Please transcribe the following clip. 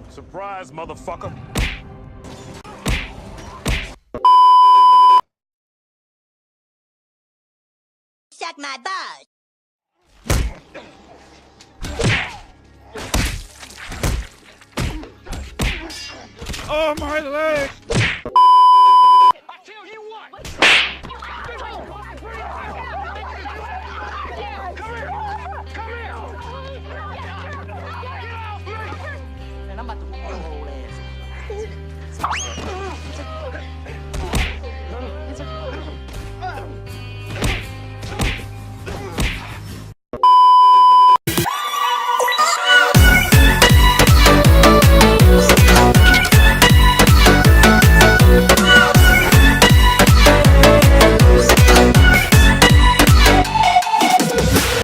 Surprise, motherfucker. Suck my balls. Oh, my leg! I tell you what! Come here! Come here! Get off me! And I'm about to whoop your whole ass.